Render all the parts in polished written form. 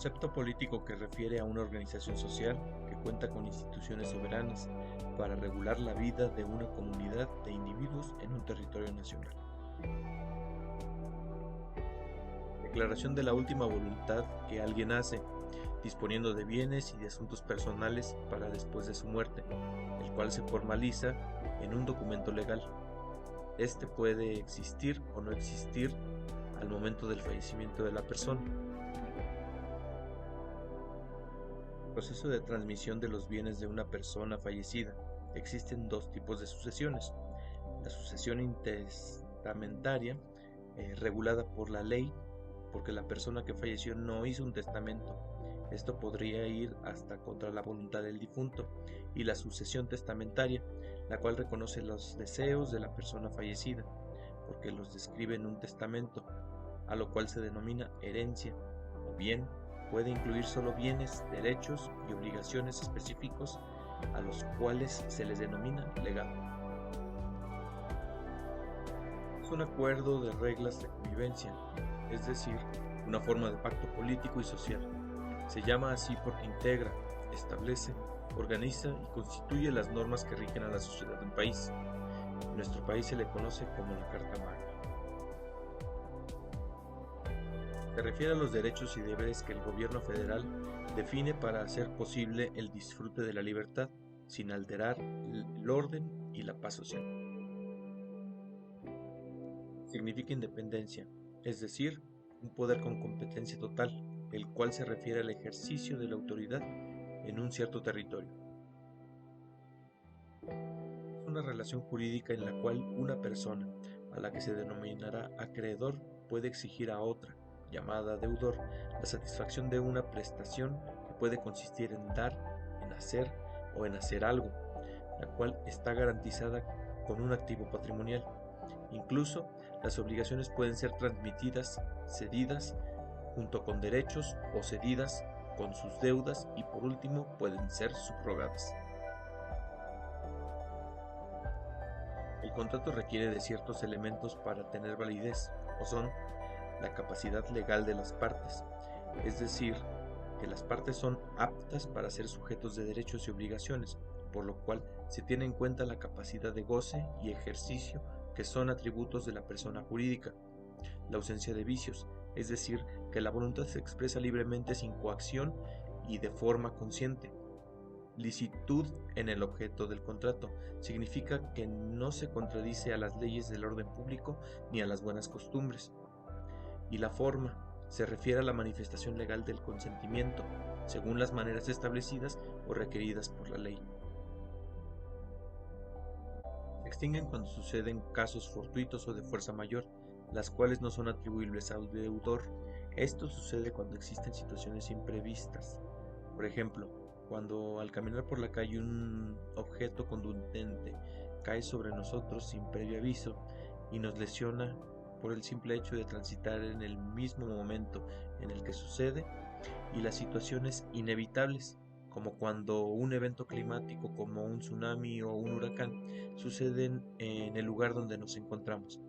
Concepto político que refiere a una organización social que cuenta con instituciones soberanas para regular la vida de una comunidad de individuos en un territorio nacional. Declaración de la última voluntad que alguien hace, disponiendo de bienes y de asuntos personales para después de su muerte, el cual se formaliza en un documento legal. Este puede existir o no existir al momento del fallecimiento de la persona. Proceso de transmisión de los bienes de una persona fallecida. Existen dos tipos de sucesiones. La sucesión intestamentaria, regulada por la ley, porque la persona que falleció no hizo un testamento. Esto podría ir hasta contra la voluntad del difunto. Y la sucesión testamentaria, la cual reconoce los deseos de la persona fallecida, porque los describe en un testamento, a lo cual se denomina herencia, o bien puede incluir solo bienes, derechos y obligaciones específicos a los cuales se les denomina legado. Es un acuerdo de reglas de convivencia, es decir, una forma de pacto político y social. Se llama así porque integra, establece, organiza y constituye las normas que rigen a la sociedad de un país. En nuestro país se le conoce como la Carta Magna. Se refiere a los derechos y deberes que el gobierno federal define para hacer posible el disfrute de la libertad, sin alterar el orden y la paz social. Significa independencia, es decir, un poder con competencia total, el cual se refiere al ejercicio de la autoridad en un cierto territorio. Es una relación jurídica en la cual una persona, a la que se denominará acreedor, puede exigir a otra, llamada deudor, la satisfacción de una prestación que puede consistir en dar, en hacer o en hacer algo, la cual está garantizada con un activo patrimonial. Incluso, las obligaciones pueden ser transmitidas, cedidas, junto con derechos o cedidas con sus deudas y por último pueden ser subrogadas. El contrato requiere de ciertos elementos para tener validez, o son la capacidad legal de las partes, es decir, que las partes son aptas para ser sujetos de derechos y obligaciones, por lo cual se tiene en cuenta la capacidad de goce y ejercicio que son atributos de la persona jurídica, la ausencia de vicios, es decir, que la voluntad se expresa libremente sin coacción y de forma consciente. Licitud en el objeto del contrato significa que no se contradice a las leyes del orden público ni a las buenas costumbres. Y la forma se refiere a la manifestación legal del consentimiento, según las maneras establecidas o requeridas por la ley. Se extinguen cuando suceden casos fortuitos o de fuerza mayor, las cuales no son atribuibles al deudor. Esto sucede cuando existen situaciones imprevistas. Por ejemplo, cuando al caminar por la calle un objeto contundente cae sobre nosotros sin previo aviso y nos lesiona por el simple hecho de transitar en el mismo momento en el que sucede, y las situaciones inevitables, como cuando un evento climático como un tsunami o un huracán suceden en el lugar donde nos encontramos,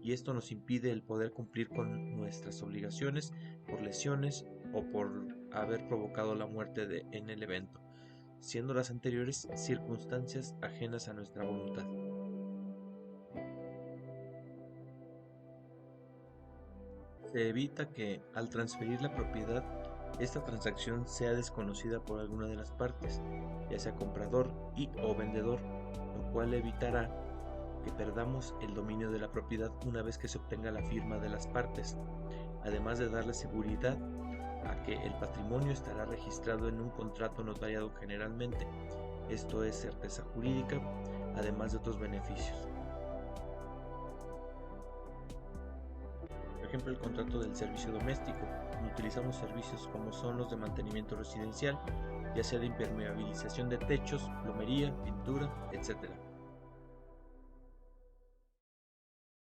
y esto nos impide el poder cumplir con nuestras obligaciones por lesiones o por haber provocado la muerte en el evento, siendo las anteriores circunstancias ajenas a nuestra voluntad. Se evita que, al transferir la propiedad, esta transacción sea desconocida por alguna de las partes, ya sea comprador y o vendedor, lo cual evitará que perdamos el dominio de la propiedad una vez que se obtenga la firma de las partes, además de darle seguridad a que el patrimonio estará registrado en un contrato notariado generalmente. Esto es certeza jurídica, además de otros beneficios. Por ejemplo, el contrato del servicio doméstico. Utilizamos servicios como son los de mantenimiento residencial, ya sea de impermeabilización de techos, plomería, pintura, etc.